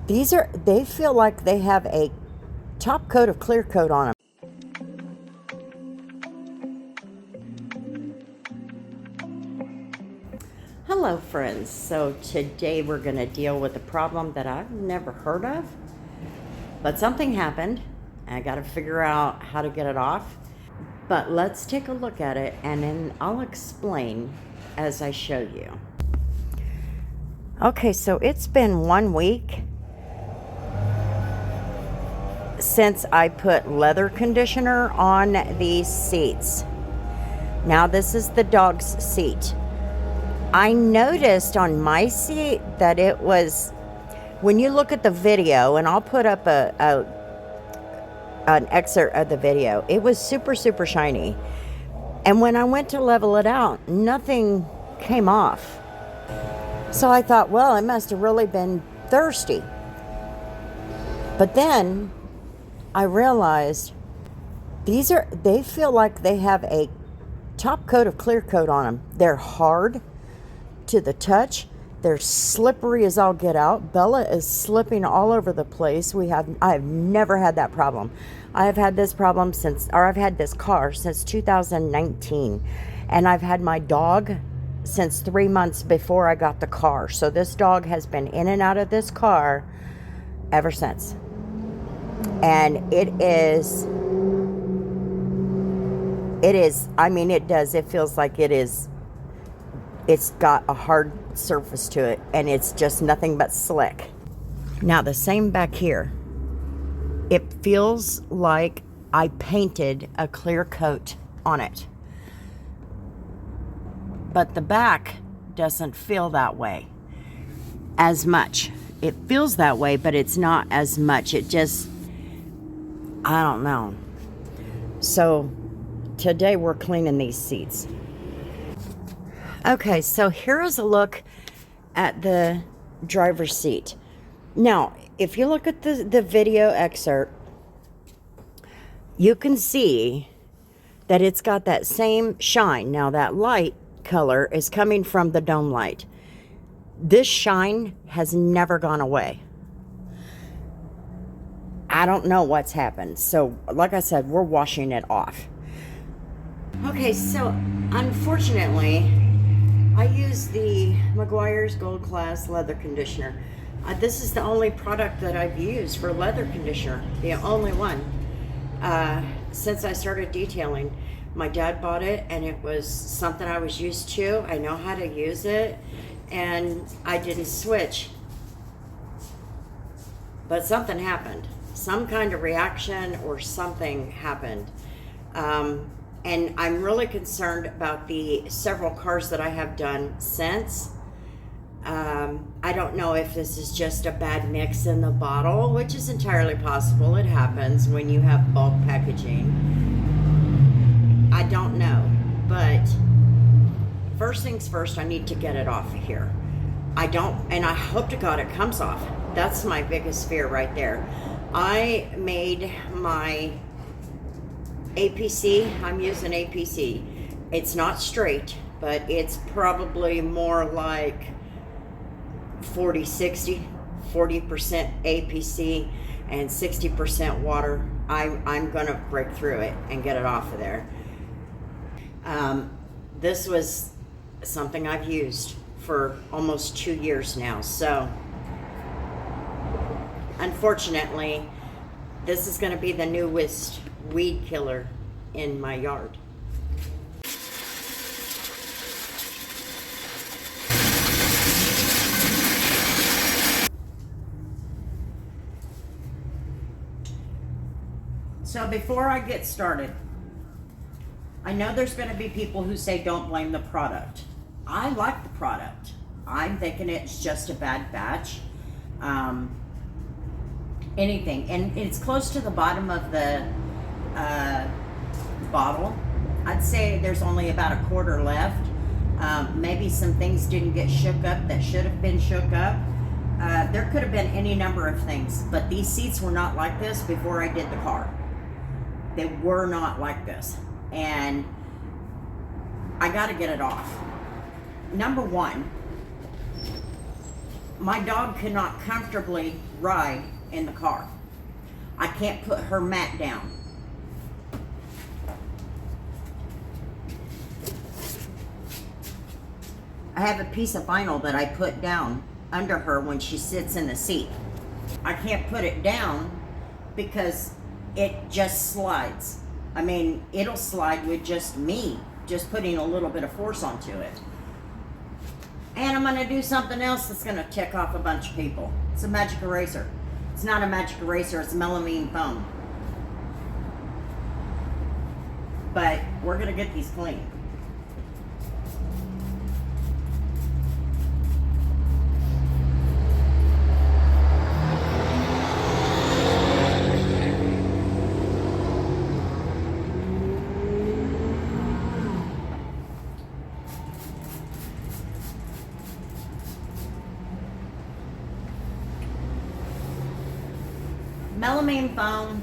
They feel like they have a top coat of clear coat on them. Hello friends, so today we're going to deal with a problem that I've never heard of, but something happened and I got to figure out how to get it off. But let's take a look at it and then I'll explain as I show you. Okay, so it's been 1 week since I put leather conditioner on these seats. Now this is the dog's seat. I noticed on my seat that it was, when you look at the video, and I'll put up an excerpt of the video, it was super shiny. And when I went to level it out, nothing came off. So I thought, well, it must have really been thirsty. But then I realized they feel like they have a top coat of clear coat on them. They're hard to the touch. They're slippery as all get out. Bella is slipping all over the place. I have never had that problem. I have had this problem I've had this car since 2019, and I've had my dog since 3 months before I got the car. So this dog has been in and out of this car ever since. And it feels like it's got a hard surface to it, and it's just nothing but slick. Now the same back here. It feels like I painted a clear coat on it. But the back doesn't feel that way as much. It feels that way, but it's not as much. I don't know. So today we're cleaning these seats. Okay, so here is a look at the driver's seat. Now, if you look at the video excerpt, you can see that it's got that same shine. Now, that light color is coming from the dome light. This shine has never gone away. I don't know what's happened. So, like I said, we're washing it off. Okay, so unfortunately, I use the Meguiar's Gold Class leather conditioner. This is the only product that I've used for leather conditioner, the only one. Since I started detailing, my dad bought it and it was something I was used to. I know how to use it, and I didn't switch. But something happened. Some kind of reaction or something happened. And I'm really concerned about the several cars that I have done since. I don't know if this is just a bad mix in the bottle, which is entirely possible. It happens when you have bulk packaging. I don't know. But first things first, I need to get it off of here. And I hope to God it comes off. That's my biggest fear right there. I made my APC. I'm using APC. It's not straight, but it's probably more like 40% APC and 60% water. I'm gonna break through it and get it off of there. This was something I've used for almost 2 years now, so unfortunately this is going to be the newest weed killer in my yard. So before I get started, I know there's going to be people who say don't blame the product. I like the product. I'm thinking it's just a bad batch. Anything. And it's close to the bottom of the bottle. I'd say there's only about a quarter left. Maybe some things didn't get shook up that should have been shook up. There could have been any number of things, but these seats were not like this before I did the car. They were not like this. And I got to get it off. Number one, My dog cannot comfortably ride in the car. I can't put her mat down. I have a piece of vinyl that I put down under her when she sits in the seat. I can't put it down because it just slides. I mean, it'll slide with just me, just putting a little bit of force onto it. And I'm gonna do something else that's gonna tick off a bunch of people. It's a magic eraser. It's not a magic eraser, it's melamine foam. But we're gonna get these clean. Melamine foam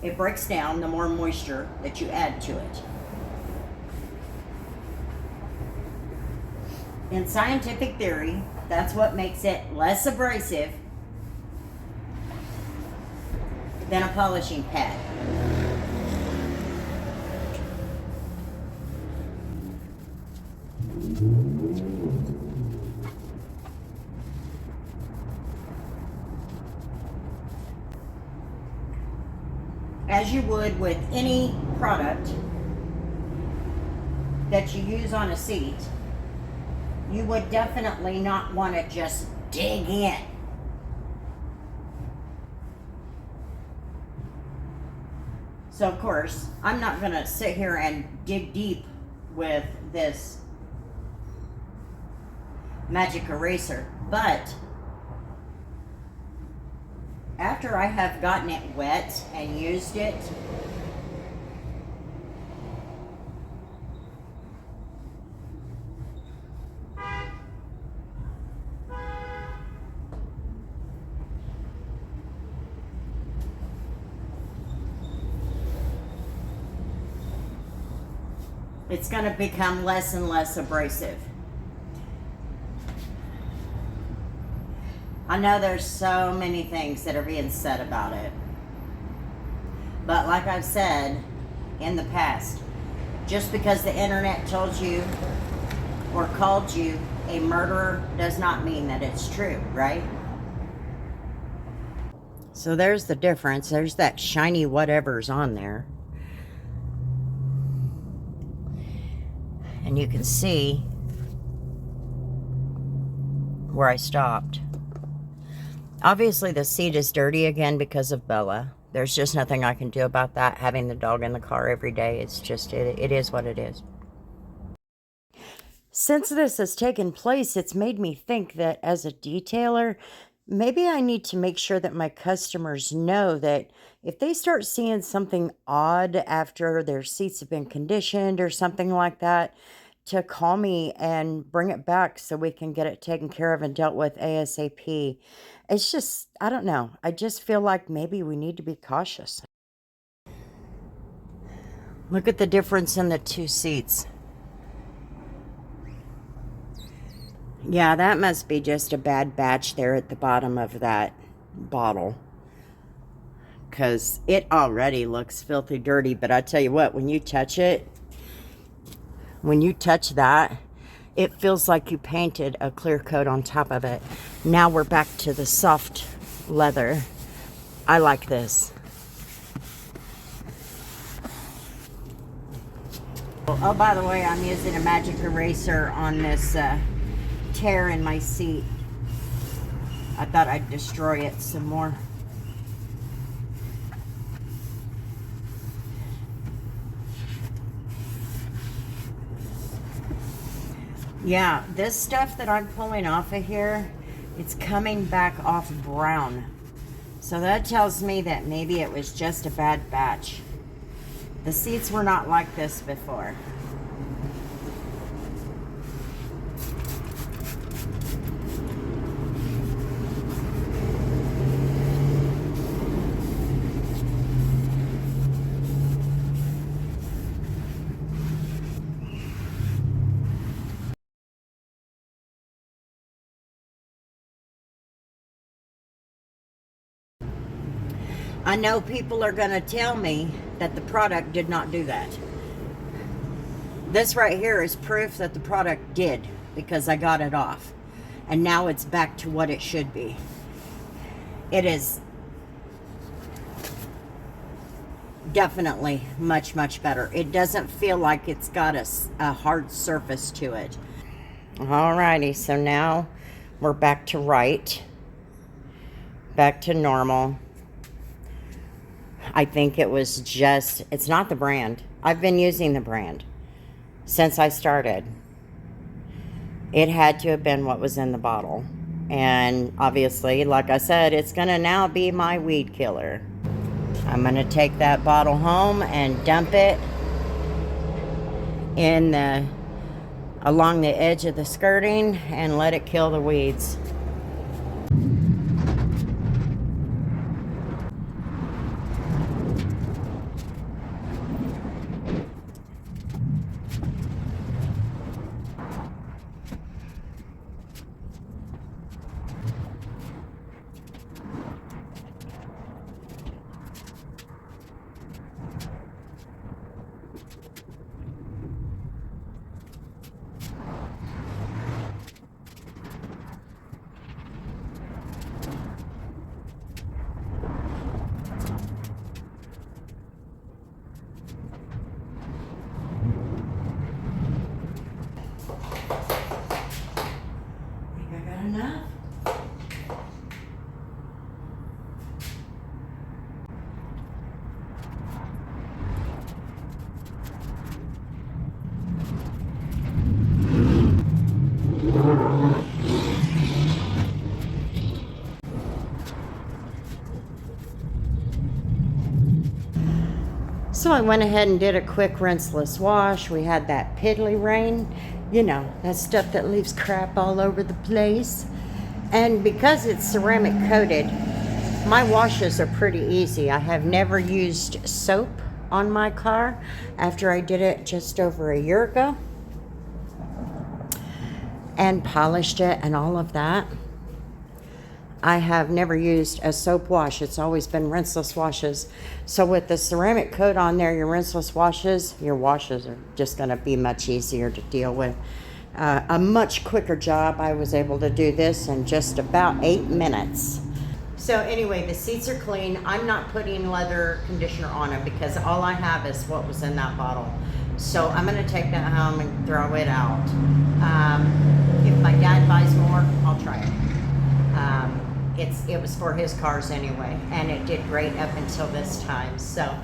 it breaks down the more moisture that you add to it. In scientific theory, that's what makes it less abrasive than a polishing pad. As you would with any product that you use on a seat, you would definitely not want to just dig in. So of course, I'm not going to sit here and dig deep with this magic eraser, but after I have gotten it wet and used it, it's going to become less and less abrasive. I know there's so many things that are being said about it. But like I've said in the past, just because the internet told you or called you a murderer does not mean that it's true, right? So there's the difference. There's that shiny whatever's on there. And you can see where I stopped. Obviously the seat is dirty again because of Bella. There's just nothing I can do about that. Having the dog in the car every day, it's just, it is what it is. Since this has taken place, it's made me think that as a detailer, maybe I need to make sure that my customers know that if they start seeing something odd after their seats have been conditioned or something like that, to call me and bring it back so we can get it taken care of and dealt with ASAP. It's just, I don't know. I just feel like maybe we need to be cautious. Look at the difference in the two seats. Yeah, that must be just a bad batch there at the bottom of that bottle, because it already looks filthy dirty. But I tell you what, when you touch it, when you touch that, it feels like you painted a clear coat on top of it. Now we're back to the soft leather. I like this. Oh, by the way, I'm using a magic eraser on this tear in my seat. I thought I'd destroy it some more. Yeah, this stuff that I'm pulling off of here, it's coming back off brown. So that tells me that maybe it was just a bad batch. The seats were not like this before. I know people are going to tell me that the product did not do that. This right here is proof that the product did, because I got it off. And now it's back to what it should be. It is definitely much, much better. It doesn't feel like it's got a hard surface to it. Alrighty, so now we're back to right. Back to normal. I think it was just, it's not the brand. I've been using the brand since I started. It had to have been what was in the bottle. And obviously, like I said, it's gonna now be my weed killer. I'm gonna take that bottle home and dump it in along the edge of the skirting and let it kill the weeds. Enough. So I went ahead and did a quick rinseless wash. We had that piddly rain, you know, that stuff that leaves crap all over the place. And because it's ceramic coated, my washes are pretty easy. I have never used soap on my car after I did it just over a year ago and polished it and all of that. I have never used a soap wash. It's always been rinseless washes. So with the ceramic coat on there, your rinseless washes, your washes are just going to be much easier to deal with. A much quicker job. I was able to do this in just about 8 minutes. So anyway, the seats are clean. I'm not putting leather conditioner on them because all I have is what was in that bottle. So I'm going to take that home and throw it out. If my dad buys more, I'll try it. It was for his cars anyway, and it did great up until this time. So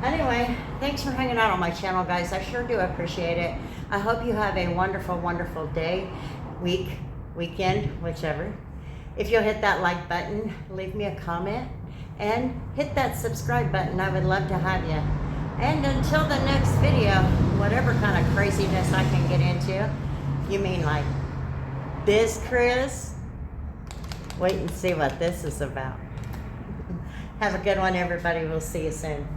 anyway, thanks for hanging out on my channel, guys. I sure do appreciate it. I hope you have a wonderful, wonderful day, week, weekend, whichever. If you'll hit that like button, leave me a comment, and hit that subscribe button. I would love to have you. And until the next video, whatever kind of craziness I can get into, you mean like this, Chris? Wait and see what this is about. Have a good one, everybody. We'll see you soon.